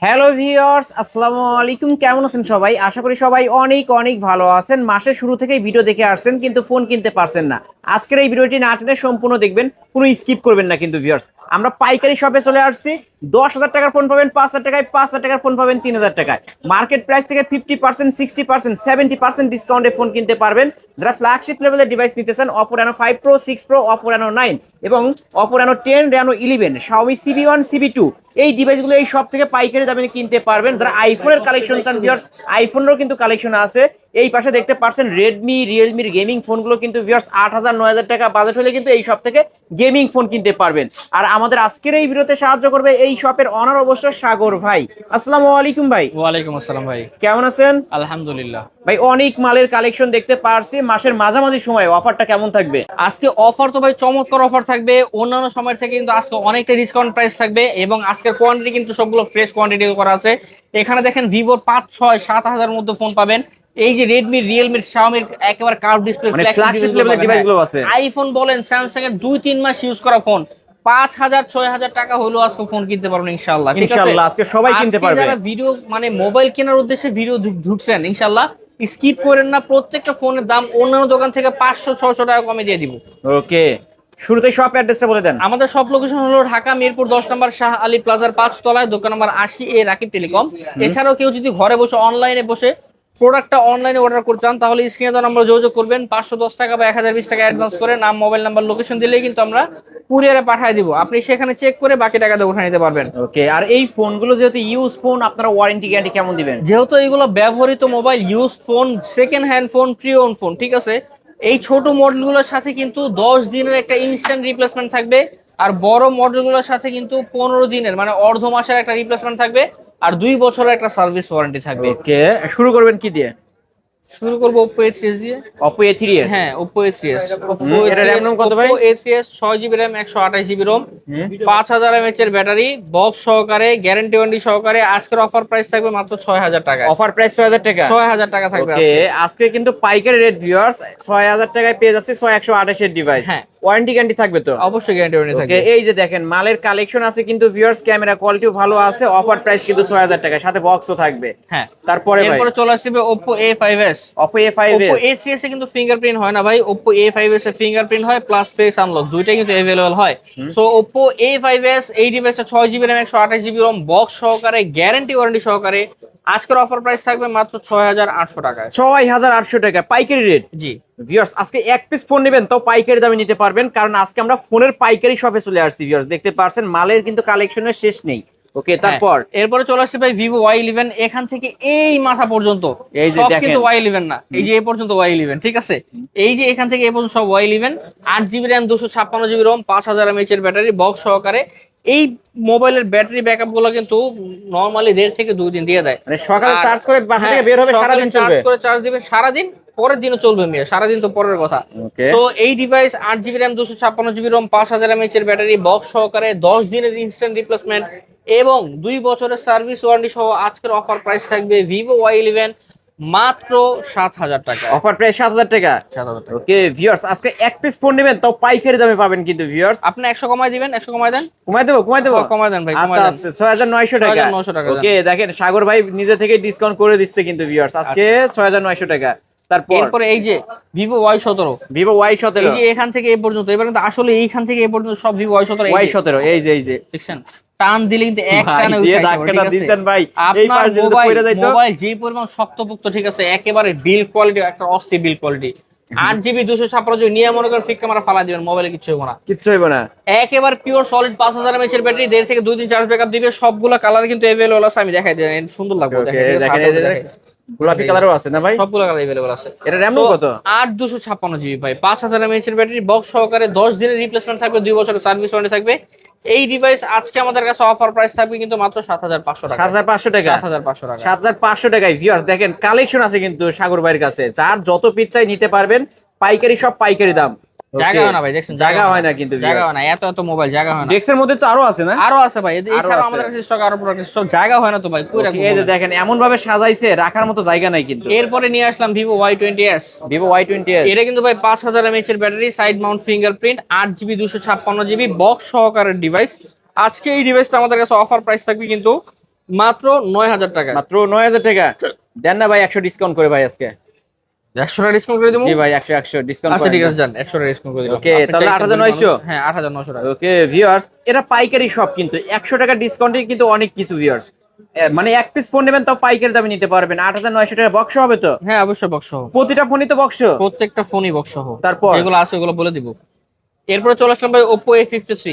Hello viewers, আসসালামু আলাইকুম। কেমন আছেন সবাই? আশা করি সবাই অনেক অনেক ভালো আছেন। মাসের শুরু থেকেই ভিডিও দেখে আসছেন কিন্তু ফোন কিনতে পারছেন না। আজকের এই ভিডিওটি না টেনে সম্পূর্ণ দেখবেন, কোনো স্কিপ করবেন না কিন্তু ভিউয়ার্স। আমরা পাইকারি শপে চলে আসছি। 10,000 টাকার ফোন পাবেন 5,000 টাকায়, 5,000 টাকার ফোন পাবেন 3,000 টাকায়। মার্কেট প্রাইস থেকে 50%, 60%, 70% ডিসকাউন্টে ফোন কিনতে পারবেন। যারা ফ্ল্যাগশিপ লেভেলের ডিভাইস নিতে চান, Oppo Reno 5 Pro, 6 Pro, Oppo Reno 9 এবং Oppo Reno 10, Reno 11, Xiaomi CB1, CB2 এই ডিভাইসগুলো এই সব থেকে পাইকারি দামে কিনতে পারবেন। যারা আইফোনের কালেকশন চান ভিউয়ার্স, আইফোনেরও কিন্তু কালেকশন আছে। এই পাশে দেখতে পাচ্ছেন রেডমি, রিয়েলমির গেমিং ফোনগুলো কিন্তু ভিউয়ার্স 8,000 9,000 টাকা বাজেট হলে কিন্তু এই সব থেকে গেমিং ফোন কিনতে পারবেন। আর আমাদের আজকের এই ভিডিওতে সাহায্য করবে এই শপের অনার অবশ্য সাগর ভাই। আসসালামু আলাইকুম ভাই। ওয়ালাইকুম আসসালাম ভাই। কেমন আছেন? আলহামদুলিল্লাহ ভাই, অনেক মালের কালেকশন দেখতে পারছি। মাসের মাঝামাঝি সময় অফারটা কেমন থাকবে? আজকে অফার তো ভাই চমৎকার অফার থাকবে। অন্যান্য সময় থেকে কিন্তু আজকে অনেকটা ডিসকাউন্ট প্রাইস থাকবে এবং আজকের কোয়ান্টিটি কিন্তু সবগুলো ফ্রেশ কোয়ান্টিটি করা আছে। এখানে দেখেন ভিভোর 5 6 7 হাজার মধ্যে ফোন পাবেন। এই যে রেডমি, রিয়েলমি, শাওমির একেবারে কার্ভ ডিসপ্লে মানে ফ্ল্যাগশিপ লেভেলের ডিভাইসগুলো আছে। আইফোন বলেন, স্যামসাং এর 2 3 মাস ইউজ করা ফোন 5,000 6,000 টাকা হলেও আজকে ফোন কিনতে পারবেন ইনশাআল্লাহ। ঠিক আছে, ইনশাআল্লাহ আজকে সবাই কিনতে আজকে পারবে। যারা ভিডিও মানে মোবাইল কেনার উদ্দেশ্যে ভিডিও ঢুকছেন ইনশাআল্লাহ স্কিপ করেন না। প্রত্যেকটা ফোনের দাম অন্যান্য দোকান থেকে 500 600 টাকা কমে দিয়ে দিব। ওকে, শুরুতে শপ অ্যাড্রেসটা বলে দেন। আমাদের সব লোকেশন হলো ঢাকা মিরপুর 10 নম্বর শাহ আলী প্লাজার 5 তলায়, দোকান নম্বর 80A, রাকিব টেলিকম। এছাড়াও কেউ যদি ঘরে বসে অনলাইনে বসে প্রোডাক্টটা অনলাইনে অর্ডার করতে চান তাহলে স্ক্রিনে দেওয়া নম্বরে যোগাযোগ করবেন। 510 টাকা বা 1020 টাকা অ্যাডভান্স করে নাম, মোবাইল নাম্বার, লোকেশন দিলেই কিন্তু আমরা কুরিয়ারে পাঠিয়ে দিব। আপনি সেখানে চেক করে বাকি টাকাটা উঠে নিতে পারবেন। ওকে, আর এই ফোনগুলো যেহেতু ইউজ ফোন, আপনারা ওয়ারেন্টি গ্যারান্টি কেমন দিবেন? যেহেতু এগুলো ব্যবহৃত mobile, use phone, second hand phone, pre own phone, ঠিক আছে, এই ছোট মডেলগুলোর সাথে কিন্তু 10 দিনের একটা ইনস্ট্যান্ট রিপ্লেসমেন্ট থাকবে। আর বড় মডেলগুলোর সাথে কিন্তু 15 দিনের মানে অর্ধ মাসের একটা রিপ্লেসমেন্ট থাকবে। আর 2 বছরের একটা সার্ভিস ওয়ারেন্টি থাকবে। ওকে, শুরু করবেন কি দিয়ে? শুরু করবো Oppo A3s দিয়ে। Oppo A3s। হ্যাঁ, Oppo A3s। এটা RAM ROM কত ভাই? Oppo A3s 6GB RAM, 128GB ROM, হুম। 5000 mAh এর ব্যাটারি, বক্স সহকারে, গ্যারান্টি ওয়ারেন্টি সহকারে। আজকের অফার প্রাইস থাকবে মাত্র 6,000 টাকা। অফার প্রাইস 6,000 টাকা। 6,000 টাকা থাকবে ওকে, আজকে। আজকে কিন্তু পাইকারি রেট ভিউয়ার্স 6,000 টাকায় পেয়ে যাচ্ছে 6128 এর ডিভাইস। হ্যাঁ। ওয়ারেন্টি গ্যারান্টি থাকবে তো? অবশ্যই গ্যারান্টি ওয়ারেন্টি ওকে, থাকবে। এই যে দেখেন মালের কালেকশন আছে কিন্তু ভিউয়ার্স, ক্যামেরা কোয়ালিটিও ভালো আছে। অফার প্রাইস কিন্তু 6,000 টাকা, সাথে বক্সও থাকবে। হ্যাঁ, তারপরে ভাই এরপরে চলে আসবে Oppo A5s। Oppo A5s। Oppo A3s এ কিন্তু ফিঙ্গারপ্রিন্ট হয় না ভাই, Oppo A5s এ ফিঙ্গারপ্রিন্ট হয় প্লাস ফেস আনলক, দুইটাই কিন্তু अवेलेबल হয়। সো Oppo A5s এই ডিভাইসটা 6GB RAM, 128GB ROM, box সহকারে, গ্যারান্টি ওয়ারেন্টি সহকারে। আজকের অফার প্রাইস থাকবে মাত্র 6,800 টাকায়। 6,800 টাকা পাইকারি রেট। জি, ভিউয়ার্স, আজকে এক পিস ফোন নেবেন তো পাইকারি দামে নিতে পারবেন, কারণ আজকে আমরা ফোনের পাইকারি শপে চলে আসছি। ভিউয়ার্স দেখতে পারছেন মালের কিন্তু কালেকশনের শেষ নেই। ওকে, তারপর এরপরে চলে আসছে ভাই Vivo Y11। এখান থেকে এই মাথা পর্যন্ত এই যে সব দেখেন। কিন্তু Y11 না, এই যে এই পর্যন্ত Y11, ঠিক আছে, এই যে এখান থেকে এই পর্যন্ত সব Y11। 8GB RAM, 256GB ROM, 5000 mAh এর ব্যাটারি, বক্স সহকারে। এই মোবাইলের ব্যাটারি ব্যাকআপ গুলো কিন্তু নরমালি 1.5 থেকে 2 দিন দিয়ে দেয়। মানে সকালে আর চার্জ করে বাসা থেকে বের হবে, সকালে সারাদিন চার্জ চলবে। করে চার্জ দিবে সারাদিন, পরের দিনও চলবে মিয়া, সারাদিন তো পরের কথা। ওকে। সো এই device 8GB RAM, 256GB ROM, 5000 mAh এর ব্যাটারি, বক্স সহকারে, 10 দিনের ইনস্ট্যান্ট রিপ্লেসমেন্ট এবং 2 বছরের সার্ভিস ওয়ারেন্টি সহ আজকের অফার প্রাইস থাকবে Vivo Y11 মাত্র 7,000 টাকা। অফার প্রাইস 7,000 টাকা। 7,000 টাকা। ওকে ভিউয়ার্স, আজকে এক পিস ফোন নেবেন তো পাইকারি দামে পাবেন কিন্তু ভিউয়ার্স। আপনি 100 কমাই দিবেন, 100 কমাই দেন। কমাই দেবো কমাই দেন ভাই, কমাই আচ্ছা দেন। আচ্ছা, 6,900 টাকা। 6,900 টাকা। ওকে, দেখেন সাগর ভাই নিজে থেকে ডিসকাউন্ট করে দিচ্ছে কিন্তু ভিউয়ার্স আজকে 6,900 টাকা। তারপর এরপরে এই যে Vivo Y17। Vivo Y17। এই যে এখান থেকে এই পর্যন্ত, এবার কিন্তু আসলে এইখান থেকে এই পর্যন্ত সব Vivo Y17। Y17 এই যে দেখছেন, টান দিলে কিন্তু এক ভাই, টানে যে উঠে ধাক্কাটা দিচ্ছেন ভাই, এই আপনার পাশ দিয়ে যদি পড়ে যাইতো। মোবাইল যে পরিমাণ শক্তপোক্ত, ঠিক আছে, একেবারে বিল কোয়ালিটি একটা অস্থির বিল কোয়ালিটি। 8GB 256GB নিয়ে মনে করেন ফিক ক্যামেরা ফালা দিবেন, মোবাইলে কিচ্ছু হবে না, কিচ্ছু হইব না। একেবারে পিওর সলিড 5000 mAh এর ব্যাটারি, 1.5 থেকে 2 দিন চার্জ ব্যাকআপ দিবে। সবগুলো কালার কিন্তু अवेलेबल আছে, আমি দেখাই দেন, সুন্দর লাগবে ওকে, দেখেন। দেখেন এই যে গোলাপি কালারও আছে না ভাই? সবগুলো কালার अवेलेबल আছে। এটা RAM So, কত? 8 256GB ভাই, 5000 mAh এর ব্যাটারি, বক্স সহকারে, 10 দিনের রিপ্লেসমেন্ট থাকবে, 2 বছরের সার্ভিস ওয়ারেন্টি থাকবে। এই ডিভাইস আজকে আমাদের কাছে অফার প্রাইস থাকবে কিন্তু মাত্র 7,500 টাকা। 7,500 টাকা। 7,500 টাকা। 7,500 টাকায় ভিউয়ার্স দেখেন কালেকশন আছে কিন্তু সাগর ভাইয়ের কাছে, যার যত পিস চাই নিতে পারবেন। পাইকারি সব পাইকারি দাম। জায়গা হয় না ভাই, দেখছেন, জায়গা হয় না কিন্তু জায়গা হয় না, এত এত মোবাইল জায়গা হয় না। ডেক্সের মধ্যে তো আরো আছে না? আরো আছে ভাই, আরো এছাড়া আছে। আমাদের কাছে স্টক আরো প্রোডাক্ট, সব জায়গা হয় না তো ভাই, কই রাখবো এই যে মোবাইল? দেখেন এমন ভাবে সাজাইছে, রাখার মতো জায়গা নাই কিন্তু। এরপরে নিয়ে আসলাম Vivo Y20s। Vivo Y20s। এটা কিন্তু ভাই 5000 mAh এর battery, side mount fingerprint, 8GB 256GB, box সহকারের ডিভাইস। আজকে এই ডিভাইসটা আমাদের কাছে অফার প্রাইস থাকবে কিন্তু মাত্র 9000 টাকা। মাত্র 9000 টাকা। দেন না ভাই 100 ডিসকাউন্ট করে ভাই আজকে। 100 টাকা ডিসকাউন্ট করে দেবো। জি ভাই 100 ডিসকাউন্ট আচ্ছা করে ঠিক দেন। আছে, যান 100 টাকা ডিসকাউন্ট করে দিলাম। ওকে, আপনি তাহলে চাইছেন 8900। হ্যাঁ 8900 টাকা। ওকে ভিউয়ার্স, এটা পাইকারি শপ কিন্তু 100 টাকা ডিসকাউন্টে কিন্তু অনেক কিছু ভিউয়ার্স। মানে এক পিস ফোন নেবেন তাও পাইকারি দামে নিতে পারবেন। 8900 টাকা বক্স হবে তো? হ্যাঁ অবশ্যই বক্স সহ, প্রতিটা ফোনই তো বক্স। প্রত্যেকটা ফোনই বক্স সহ। তারপর যেগুলো আছে ওগুলো বলে দিব। এরপরে চলে আসলাম ভাই Oppo A53।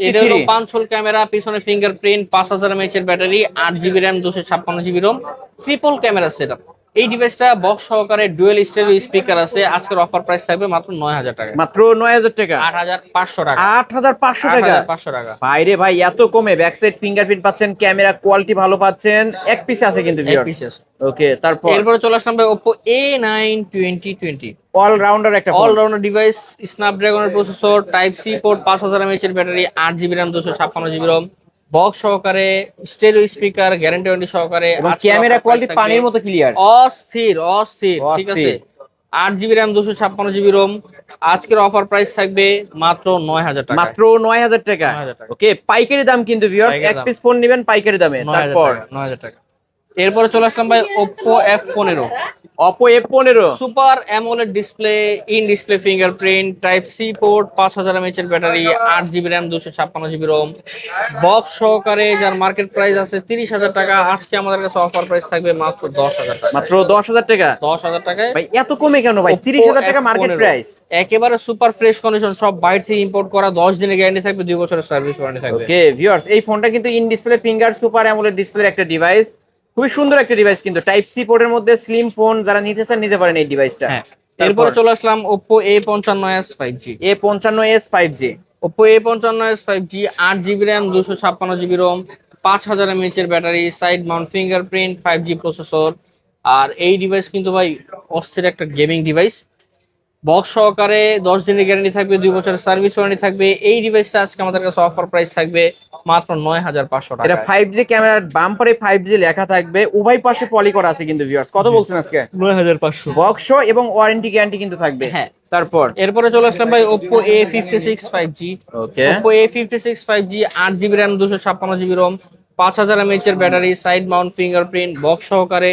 এটা হলো 5 হোল ক্যামেরা, পিছনে ফিঙ্গারপ্রিন্ট, 5000 mAh এর battery, 8GB RAM, 256GB ROM, triple camera setup. এই ডিভাইসটা বক্স সহকারে ডুয়েল স্টেরিও স্পিকার আছে। আজকের অফার প্রাইস থাকবে মাত্র 9000 টাকা। মাত্র 9000 টাকা। 8500 টাকা। 8500 টাকা। 8500 টাকা। বাইরে ভাই এত কমে ব্যাক সাইড ফিঙ্গারপ্রিন্ট পাচ্ছেন, ক্যামেরা কোয়ালিটি ভালো পাচ্ছেন, এক পিস আছে কিন্তু এক ভিউয়ার্স। পিস আছে। ওকে, তারপর এরপরে চলে আসলাম ভাই Oppo A9 2020। অলরাউন্ডার একটা ফোন। অলরাউন্ডার ডিভাইস, স্ন্যাপড্রাগনের processor, type C port, 5000 mAh এর battery, 8GB RAM, 256GB ROM, box সহকারে, স্টেরিও স্পিকার, গ্যারান্টি ওয়ারেন্টি সহকারে। এবং আজকের ক্যামেরা offer কোয়ালিটি price থাকবে পানির মতো ক্লিয়ার। অস্থির অস্থির, ঠিক আছে। 8GB RAM, 256GB ROM। আজকের অফার প্রাইস থাকবে মাত্র 9000 টাকা। মাত্র 9000 টাকা। 9000 টাকা। ওকে, পাইকারি দাম কিন্তু ভিউয়ার্স, পাইকারি এক দাম। পিস ফোন নেবেন পাইকারি দামে। 9000 তারপর টাকা, 9000 টাকা। এরপরে চলে আসলাম ভাই Oppo F15। Oppo F15। Super AMOLED display, in display fingerprint, type C port, 5000 mAh এর battery, 8GB RAM, 256GB ROM, box সহকারে, যার মার্কেট প্রাইস আছে 30000 টাকা। আজকে আমাদের কাছে অফার প্রাইস থাকবে মাত্র 10000 টাকা। মাত্র 10000 টাকা। 10000 টাকায় ভাই এত কমে কেন ভাই? Oppo 30000 টাকা মার্কেট F15 প্রাইস। একেবারে সুপার ফ্রেশ কন্ডিশন, সব বাইরে থেকে ইম্পোর্ট করা, 10 দিনের গ্যারান্টি থাকবে, 2 বছরের সার্ভিস ওয়ারেন্টি থাকবে। ওকে ভিউয়ার্স, এই ফোনটা কিন্তু in display finger super AMOLED ডিসপ্লের একটা ডিভাইস। খুবই সুন্দর একটা ডিভাইস কিন্তু, টাইপ সি পোর্টের মধ্যে স্লিম ফোন, যারা নিতে চান নিতে পারেন এই ডিভাইসটা। হ্যাঁ। এরপরে চলে আসলাম Oppo A55s 5G। A55s 5G। Oppo A55s 5G, 8GB RAM, 256GB ROM, 5000 mAh এর battery, side mount fingerprint, 5G processor. আর এই ডিভাইস কিন্তু ভাই অস্থির একটা গেমিং ডিভাইস। বক্স সহকারে, 10 দিনের গ্যারান্টি থাকবে, 2 বছরের সার্ভিস ওয়ারেন্টি থাকবে। এই ডিভাইসটা আজকে আমাদের কাছে অফার প্রাইস থাকবে মাত্র 9500 এটা টাকা। 5G ক্যামেরার বাম্পারে 5G লেখা থাকবে, উভয় পাশে পলি করা আছে কিন্তু ভিউয়ার্স। কত বলছেন আজকে? 9500। বক্স এবং ওয়ারেন্টি গ্যারান্টি কিন্তু থাকবে। হ্যাঁ। তারপর এরপরে চলে আসলাম ভাই Oppo A56 5G। ওকে, Oppo A56 5G, 8GB RAM, 256GB ROM, 5000 mAh এর battery, side mount fingerprint, box সহকারে।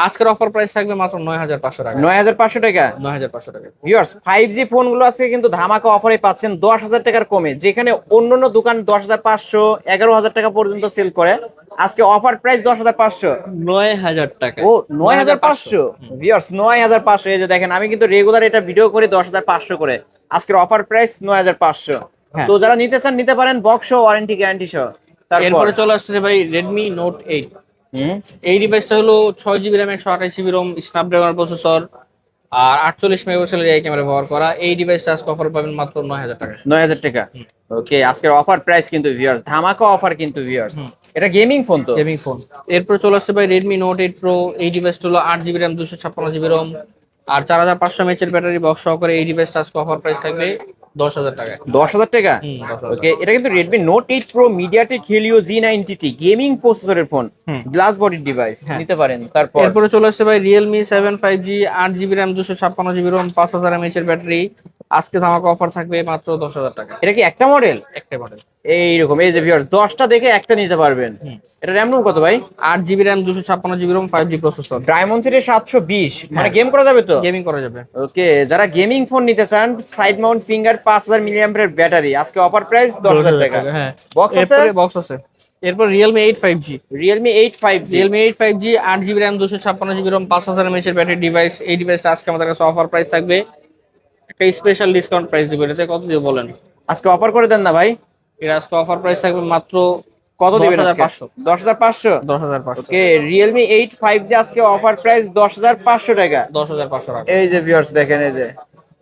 আজকের অফার প্রাইস থাকবে মাত্র 9500 টাকা। 9500 টাকা। 9500 টাকা। ভিউয়ার্স, 5G ফোনগুলো আজকে কিন্তু ধামাকা অফারে পাচ্ছেন 10000 টাকার কমে। যেখানে অন্যান্য দোকান 10500 11000 টাকা পর্যন্ত সেল করে, আজকে অফার প্রাইস 10500। 9000 টাকা। ও 9500। ভিউয়ার্স 9500। এই যে দেখেন, আমি কিন্তু রেগুলার এটা ভিডিও করি 10500 করে। আজকের অফার প্রাইস 9500। হ্যাঁ। তো যারা নিতে চান নিতে পারেন, বক্স সহ, ওয়ারেন্টি গ্যারান্টি সহ। তারপর এরপরে চলে আসছে ভাই Redmi Note 8। এই ডিভাইসটা হলো 6GB RAM, 128GB ROM, Snapdragon processor, আর 48 মেগাপিক্সেলের এই ক্যামেরা ব্যবহার করা। এই ডিভাইসটা আজকে অফার পাবেন মাত্র 9000 টাকা। 9000 টাকা। ওকে, আজকের অফার প্রাইস কিন্তু ভিউয়ার্স, ধামাকা অফার কিন্তু ভিউয়ার্স। এটা গেমিং ফোন তো? Gaming phone. এরপর চলে আসছে ভাই Redmi Note 8 Pro। এই ডিভাইসটা হলো 8GB RAM, 256GB ROM, আর 4500 mAh এর ব্যাটারি, বক্স সহকারে। এই ডিভাইসটা আজকে অফার প্রাইস থাকবে 10000 টাকা। 10000 টাকা। 10000। ওকে, এটা কিন্তু Redmi Note 8 Pro MediaTek Helio G90T gaming প্রসেসরের ফোন, গ্লাস বডি ডিভাইস, হ্যাঁ। নিতে পারেন। তারপর এরপরে চলে আসছে ভাই Realme 7 5G, 8GB RAM, 256GB ROM, 5000 mAh এর ব্যাটারি। আজকে ধামাকা অফার থাকবে মাত্র 10000 টাকা। এটা কি একটা মডেল? একটা মডেল। এইরকম, এই যে ভিউয়ার্স 10টা দেখে একটা নিতে পারবেন। এটা র্যাম রোম কত ভাই? 8GB RAM, 256GB ROM, 5G processor. Dimensity 720, মানে গেম করা যাবে তো? গেমিং করা যাবে। ওকে, যারা গেমিং ফোন নিতে চান, side Mount finger, 5000 milliampere battery, আজকে অফার প্রাইস 10000 টাকা। হ্যাঁ। বক্স আছে? এরপরে বক্স আছে। এরপর Realme 8 5G। Realme 8 5G। Realme 8 5G, 8GB RAM, 256GB ROM, 5000 mAh এর ব্যাটারি ডিভাইস। এই ডিভাইসটা আজকে আমাদের কাছে অফার প্রাইস থাকবে, একটা স্পেশাল ডিসকাউন্ট প্রাইস দিবেন। এতে কত দিয়ে বলেন? আজকে অফার করে দেন না ভাই। এর আজকে অফার প্রাইস থাকবে মাত্র কত দিবেন আজকে? 10500। 10500। 10500। ওকে, Realme 8 5G আজকে অফার প্রাইস 10500 টাকা। 10500 টাকা। এই যে ভিউয়ার্স দেখেন, এই যে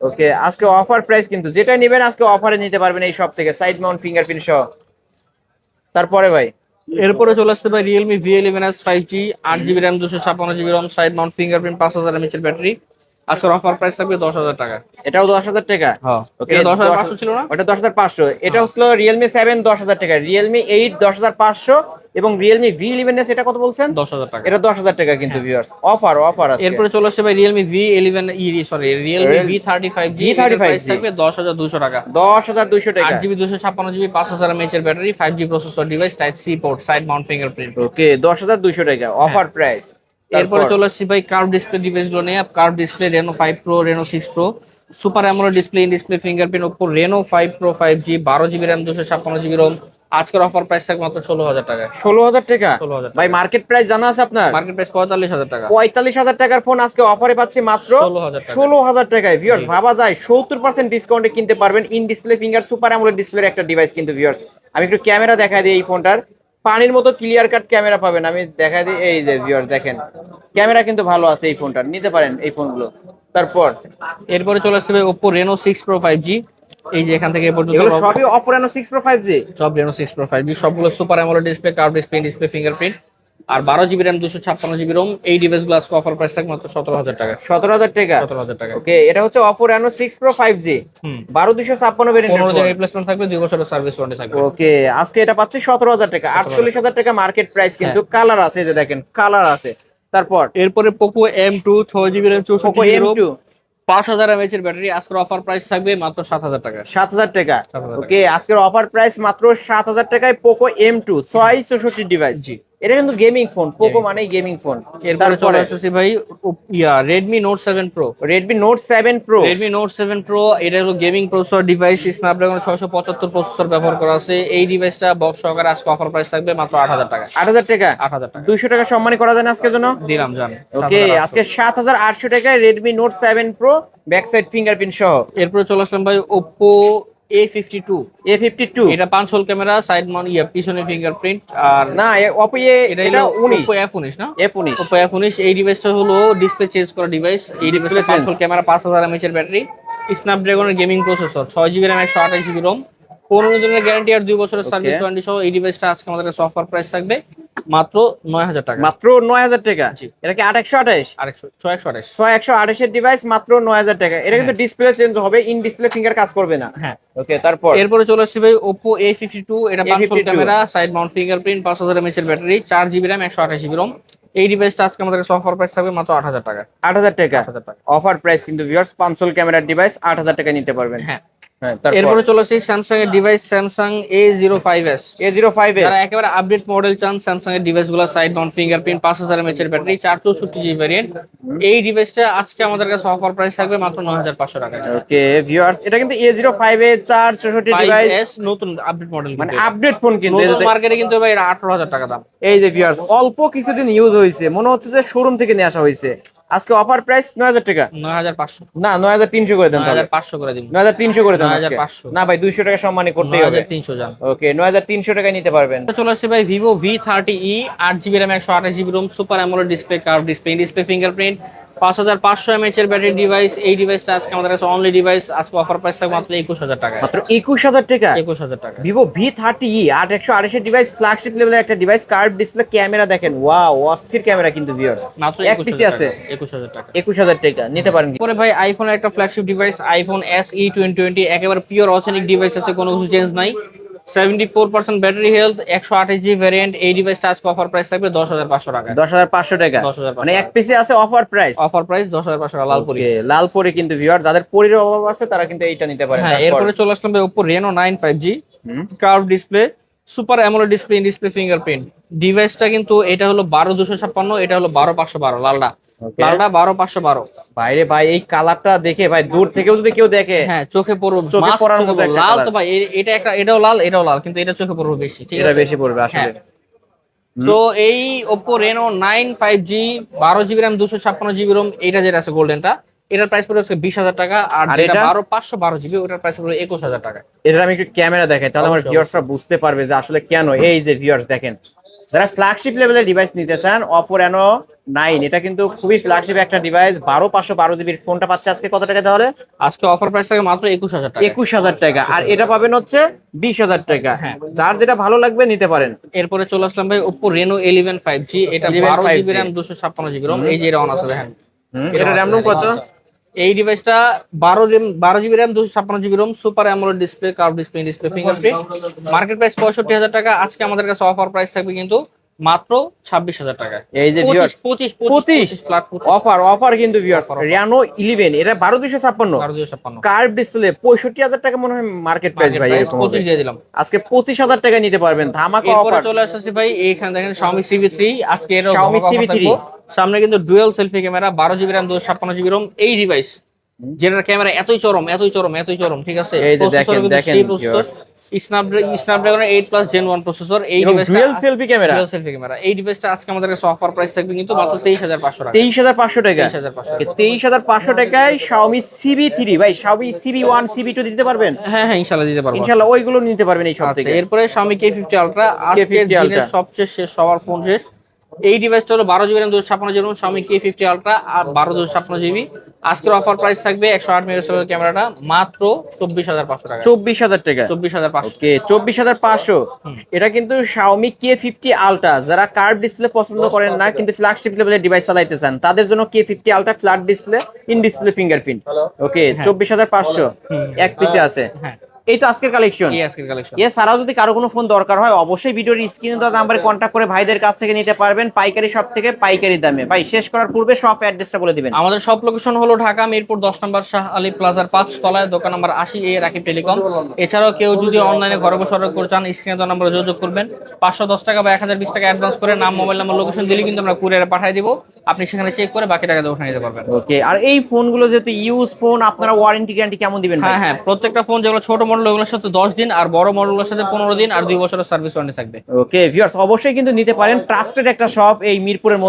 ওকে, আজকে অফার প্রাইস কিন্তু, যেটা নেবেন আজকে অফারে নিতে পারবেন এই সব থেকে, সাইড মাউন্ট ফিঙ্গারপ্রিন্ট সহ। তারপরে ভাই এরপরে চলে আসছে ভাই Realme V11s 5G, 8GB RAM, 256GB ROM, side mount fingerprint, 5000 mAh এর ব্যাটারি। আজকের অফার প্রাইস থাকবে 10,000 টাকা। এটাও 10,000 টাকা। হ্যাঁ, ওকে, এটা 10,500 ছিল না? ওটা 10,500। এটা হলো রিয়েলমি 7 10,000 টাকা, রিয়েলমি 8 10,500 এবং রিয়েলমি V11s এটা কত বলছেন? 10,000 টাকা। এটা 10,000 টাকা কিন্তু ভিউয়ার্স, অফার অফার আছে। এরপরে চলে আসছে ভাই রিয়েলমি V11 রিয়েলমি V35G, এর প্রাইস থাকবে 10,200 টাকা। 10,200 টাকা। 8GB 256GB 5000 mAh এর battery, 5G processor device, type C port, side mount fingerprint. Okay, 10,200 টাকা অফার প্রাইস। এরপরে চলে আসছি ভাই কার্ভ ডিসপ্লে ডিভাইস গুলো নিয়ে। Curve display Reno 5 Pro, Reno 6 Pro, super AMOLED display, in display fingerprint, Oppo Reno 5 Pro 5G, 12GB RAM 256GB ROM। আজকের offer price থাকবে মাত্র 16,000 টাকা। 16,000 টাকা। 16,000 ভাই মার্কেট প্রাইস জানা আছে আপনার? মার্কেট প্রাইস 45,000 টাকা। 45,000 টাকার ফোন আজকে অফারে পাচ্ছি মাত্র 16,000 টাকায়। ভিউয়ার্স ভাবা যায় 70% ডিসকাউন্টে কিনতে পারবেন in display finger super AMOLED ডিসপ্লের একটা ডিভাইস কিন্তু ভিউয়ার্স। আমি একটু ক্যামেরা দেখাই দিই এই ফোনটার, পানির মতো ক্লিয়ার কাট ক্যামেরা পাবেন। আমি দেখাই দিই, এই যে ভিউয়ার্স দেখেন ক্যামেরা কিন্তু ভালো আছে এই ফোনটার, নিতে পারেন এই ফোনগুলো। তারপর এরপরে চলে আসছে ভাই Oppo Reno 6 Pro 5G। এই যে এখান থেকে এ পর্যন্ত এগুলো সবই Oppo Reno 6 Pro 5G, সব Reno 6 Pro 5G, সবগুলো super AMOLED display, curve display, display fingerprint, আর 12GB RAM 256GB ROM। এই ডিভাইসগুলো আজকে অফার প্রাইস থাকবে মাত্র 17,000 টাকা। 17,000 টাকা। 17,000 টাকা। ওকে, এটা হচ্ছে Oppo Reno 6 Pro 5G, 12,256 15 দিনের ভেরিয়েন্টের। রিপ্লেসমেন্ট থাকবে, 2 বছরের সার্ভিস ওয়ারেন্টি থাকবে। ওকে, আজকে এটা পাচ্ছি 17,000 টাকা। 48,000 টাকা মার্কেট প্রাইস, কিন্তু কালার আছে, এই যে দেখেন কালার আছে। তারপর এরপরে Poco M2 6GB RAM Poco 64GB ROM, M2 5000 mAh এর ব্যাটারি। আজকের অফার প্রাইস থাকবে মাত্র 7,000 টাকা। 7,000 টাকা। 7,000 ওকে, আজকের অফার প্রাইস মাত্র 7,000 টাকায় Poco M2 664 ডিভাইস। জি, এটা কিন্তু গেমিং ফোন, পোকো মানেই গেমিং ফোন। এরপরে চলে আসছে ভাই Redmi Note 7 Pro। Redmi Note 7 Pro, Redmi Note 7 Pro এটা হলো gaming processor device, Snapdragon 675 processor ব্যবহার করা আছে। এই ডিভাইসটা বক্স সহকারে আজকে অফার প্রাইস থাকবে মাত্র 8,000 টাকা। 8,000 টাকা। 8,000 টাকা 200 টাকা সম্মানী করা যায় না আজকের জন্য? দিলাম জান। ওকে, আজকে 7,800 টাকায় Redmi Note 7 Pro back side fingerprint সহ। এরপরে চলে আসলাম ভাই Oppo A52। A52 এটা 5 হোল ক্যামেরা, সাইড মাউন্ট পিছনে ফিঙ্গারপ্রিন্ট। আর না, Oppo এটা এটা হলো 19 Oppo F19 না? F19 Oppo F19। এই ডিভাইসটা হলো ডিসপ্লে চেঞ্জ করা ডিভাইস। এই ডিভাইসটা 5 হোল ক্যামেরা, 5000 mAh এর ব্যাটারি, স্ন্যাপড্রাগনের gaming processor, 6GB RAM 128GB ROM, 15 দিনের গ্যারান্টি আর 2 বছরের সার্ভিস ওয়ারেন্টি সহ। এই ডিভাইসটা আজকে আমাদের কাছে অফার প্রাইস থাকবে মাত্র 9,000 টাকা। মাত্র 9,000 টাকা। এটা কি 828? আর 6128। 628 এর ডিভাইস মাত্র 9,000 টাকা। এটা কিন্তু ডিসপ্লে চেঞ্জ হবে, ইন ডিসপ্লে ফিঙ্গার কাজ করবে না। হ্যাঁ, ওকে, তারপর এরপরে চলে আসছে ভাই Oppo A52। এটা 5 হোল A52 camera, side mount fingerprint, 5000 mAh এর battery, 4GB RAM 128GB ROM। এই ডিভাইসটা আজকে আমাদের কাছে অফার প্রাইস থাকবে মাত্র 8,000 টাকা। 8,000 টাকা 8,000 টাকা অফার প্রাইস কিন্তু ভিউয়ার্স। 5 ক্যামেরার ডিভাইস 8,000 টাকা নিতে পারবেন। হ্যাঁ। হ্যাঁ, তারপর এরপরে চলে আসছে স্যামসাং এর ডিভাইস, স্যামসাং A05s। A05s যারা একেবারে আপডেট মডেল চান স্যামসাং এর ডিভাইসগুলো, সাইড মাউন্ট ফিঙ্গারপ্রিন্ট, 5000 mAh এর ব্যাটারি, 464GB ভ্যারিয়েন্ট। এই ডিভাইসটা আজকে আমাদের কাছে অফার প্রাইস থাকবে মাত্র 9,500 টাকা। ওকে ভিউয়ার্স, এটা কিন্তু A05 এ 464 ডিভাইস, 5s নতুন আপডেট মডেল, মানে আপডেট ফোন কিন্তু। এই যে মার্কেটে কিন্তু ভাই 18,000 টাকা দাম। এই যে ভিউয়ার্স, অল্প কিছুদিন ইউজ হয়েছে, মনে হচ্ছে যে শোরুম থেকে নিয়ে আসা হয়েছে। আজকে অফার প্রাইস 9,000 টাকা। 9,500 না, 9,300 করে দেন তাহলে। 9,500 করে দিন। 9,300 করে দেন আজকে। 9,500 না ভাই, 200 টাকা সম্মানী করতেই হবে। 9,300 জান। ওকে, 9,300 টাকায় নিতে পারবেন। চলে আসছে ভাই Vivo V30e, 8GB RAM 128GB ROM, super AMOLED display, curve display, display fingerprint, 5500 mAh এর ব্যাটারি ডিভাইস। এই ডিভাইসটা আজকে আমাদের কাছে অনলি ডিভাইস, আজকে অফার প্রাইস থাকবে মাত্র 21,000 টাকা। মাত্র 21,000 টাকা। 21,000 টাকা। ভিভো V30e 8128 এর ডিভাইস, ফ্ল্যাগশিপ লেভেলের একটা ডিভাইস, কার্ভ ডিসপ্লে, ক্যামেরা দেখেন, ওয়াও অস্থির ক্যামেরা কিন্তু ভিউয়ার্স। মাত্র এক পিসি আছে 21,000 টাকা। 21,000 টাকা নিতে পারেন। পরে ভাই আইফোনের একটা ফ্ল্যাগশিপ ডিভাইস, আইফোন SE 2020, একেবারে পিওর অথেন্টিক ডিভাইস আছে, কোনো কিছু চেঞ্জ নাই। 74% ব্যাটারি হেলথ, 128GB ভ্যারিয়েন্ট। এই ডিভাইসটা আজকে অফার প্রাইস থাকবে 10,500 টাকা। 10,500 টাকা, 10,500 মানে এক পিসি আছে অফার প্রাইস। অফার প্রাইস 10,500 টাকা, লালপুরি। ওকে, লালপুরি কিন্তু ভিউয়ার, যাদের পরির অভাব আছে তারা কিন্তু এইটা নিতে পারে। হ্যাঁ, এরপরে চলে আসলাম ভাই Oppo Reno 9 5G, curve display, super AMOLED display, display fingerprint. ডিভাইসটা কিন্তু এটা হলো 12,256, এটা হলো 12,512, লালটা 12,512। বাইরে ভাই, এই কালারটা দেখে ভাই দূর থেকেও যদি কেউ দেখে, হ্যাঁ, চোখে পড়বে, চোখে মাস্ট পড়ার চোখে মতো পড়বে। একটা লাল কালার। তো ভাই, এটা একটা, এটাও লাল, এটাও লাল, কিন্তু এটা চোখে পড়বে বেশি, ঠিক এটা আছে? বেশি পড়বে আসলে। তো এই Oppo Reno 9 5G, 12GB RAM 256GB ROM, এটা যেটা আছে গোল্ডেনটা, এটার প্রাইস পড়বে 20,000 টাকা। আর যেটা 12,512GB, ওটার প্রাইস পড়বে 21,000 টাকা। এটার আমি একটু ক্যামেরা দেখাই, তাহলে আমার ভিউয়ার্সরা বুঝতে পারবে যে আসলে কেন। এই যে ভিউয়ার্স দেখেন, যারা ফ্ল্যাগশিপ লেভেলের ডিভাইস নিতে চান, Oppo Reno 9 এটা কিন্তু খুবই ফ্ল্যাগশিপ একটা ডিভাইস। 12,512GB ফোনটা পাচ্ছে আজকে কত টাকা তাহলে? আজকে অফার প্রাইস থাকে মাত্র 21,000 টাকা। 21,000 টাকা। আর এটা পাবেন হচ্ছে 20,000 টাকা। হ্যাঁ। যার যেটা ভালো লাগবে নিতে পারেন। এরপরে চলে আসলাম ভাই Oppo Reno 11 5G, এটা 11 12GB 5G RAM 256GB ROM। এই যে এটা অন আছে দেখেন, এটা RAM রোম কত? এই ডিভাইসটা 12 GB RAM 256 GB ROM, super AMOLED display, curve display, display fingerprint. Market price 65,000 টাকা। আজকে আমাদের কাছে অফার প্রাইস থাকবে কিন্তু মাত্র 26,000 টাকা। এই যে ভিউয়ার্স 25 ফ্ল্যাট অফার কিন্তু ভিউয়ার্স Reno 11 এটা 12256 12,256 কার্ভ ডিসপ্লে 65,000 টাকা মনে হয় মার্কেট প্রাইস ভাই, এরকম হবে। 25 দিয়ে দিলাম। আজকে 25,000 টাকায় নিতে পারবেন, ধামাকা এরপরে অফার। চলে আসছে ভাই এইখানে দেখেন Xiaomi CV3। আজকে এর Xiaomi CV3 সামনে কিন্তু dual selfie camera, 12 GB RAM 256 GB ROM. এই ডিভাইস যেটার ক্যামেরা এতই চরম, ঠিক আছে। এই যে প্রসেসর কিন্তু দেখেন সেই processor, Snapdragon 8 plus Gen 1 processor. এই ডিভাইসটা dual selfie camera, dual selfie camera. এই ডিভাইসটা আজকে আমাদের কাছে অফার প্রাইস থাকবে কিন্তু মাত্র 23,500 টাকা। 23,500 টাকা। 23,500 23,500 টাকায় Xiaomi CV3 ভাই, Xiaomi CV1 CV2 দিতে পারবেন? হ্যাঁ ইনশাআল্লাহ দিতে পারবো। ইনশাআল্লাহ ওইগুলো নিতে পারবেন এই সব আচ্ছা, থেকে। এরপরে Xiaomi K50 Ultra, আজকের দিনের সবচেয়ে শেষ, সবার ফোন শেষ। এই ডিভাইসটা হলো 12 GB RAM 256 GB, Xiaomi K50 Ultra আর 12 জিবি। আজকের অফার প্রাইস থাকবে 108 মেগাপিক্সেলের ক্যামেরাটা মাত্র 24,500 টাকা। 24,000 টাকা। 24,500। ওকে 24,500। এটা কিন্তু Xiaomi K50 Ultra, যারা কার্ভ ডিসপ্লে পছন্দ করেন না কিন্তু ফ্ল্যাগশিপ লেভেলের ডিভাইস চালাইতে চান তাদের জন্য K50 Ultra flat display, in display fingerprint. Okay 24,500 এক পিসে আছে। হ্যাঁ, এই তো আজকের কালেকশন। এই আজকের কালেকশন। এছাড়াও যদি কারো কোনো ফোন দরকার হয় অবশ্যই ভিডিওর স্ক্রিনে দেওয়া নাম্বারে কন্ট্যাক্ট করে ভাইদের কাছ থেকে নিতে পারবেন পাইকারি শপ থেকে পাইকারি দামে। ভাই শেষ করার পূর্বে শপ অ্যাড্রেসটা বলে দিবেন। আমাদের সব লোকেশন হলো ঢাকা মিরপুর 10 নম্বর শাহ আলী প্লাজার 5 তলায়, দোকান নাম্বার 80A রাকিব টেলিকম। এছাড়াও কেউ যদি অনলাইনে ঘরে বসে অর্ডার করতে চান স্ক্রিনে দেওয়া নম্বরে যোগাযোগ করবেন। 510 টাকা বা 1020 টাকা অ্যাডভান্স করে নাম, মোবাইল নাম্বার, লোকেশন দিলে কিন্তু আমরা কুরিয়ারে পাঠিয়ে দিব। আপনি সেখানে চেক করে বাকি টাকা দিয়ে উঠিয়ে নিতে পারবেন। ওকে, আর এই ফোনগুলো যেহেতু ইউজ ফোন, আপনারা ওয়ারেন্টি গ্যারান্টি কেমন দিবেন ভাই? হ্যাঁ, প্রত্যেকটা ফোন যেগুলো ছোট মডেল ওগুলোর সাথে 10 দিন, আর বড় মডেলগুলোর সাথে 15 দিন আর 2 বছরের সার্ভিস ওয়ারেন্টি থাকবে। ওকে ভিউয়ার্স অবশ্যই কিন্তু নিতে পারেন, ট্রাস্টেড একটা শপ এই মিরপুরের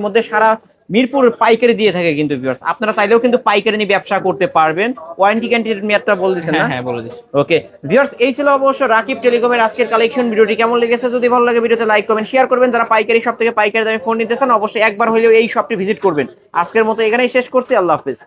মধ্যে সারা মিরপুর পাইকারি দিয়ে থাকে কিন্তু ভিউয়ার্স, আপনারা চাইলেও কিন্তু পাইকারি নিয়ে ব্যবসা করতে পারবেন। ওয়ারেন্টি গ্যারান্টির মেয়াদটা বলে দিয়েছেন না? হ্যাঁ বলে দিচ্ছি। ওকে ভিউয়ার্স এই ছিল অবশ্য রাকিব টেলিকমের আজকের কালেকশন। ভিডিওটি কেমন লেগেছে যদি ভালো লাগে ভিডিওতে লাইক কমেন্ট শেয়ার করবেন। যারা পাইকারি শপ থেকে পাইকারি দামে ফোন নিতে চান অবশ্যই একবার হলেও এই শপটি ভিজিট করবেন। আজকের মতো এখানেই শেষ করছি, আল্লাহ হাফেজ।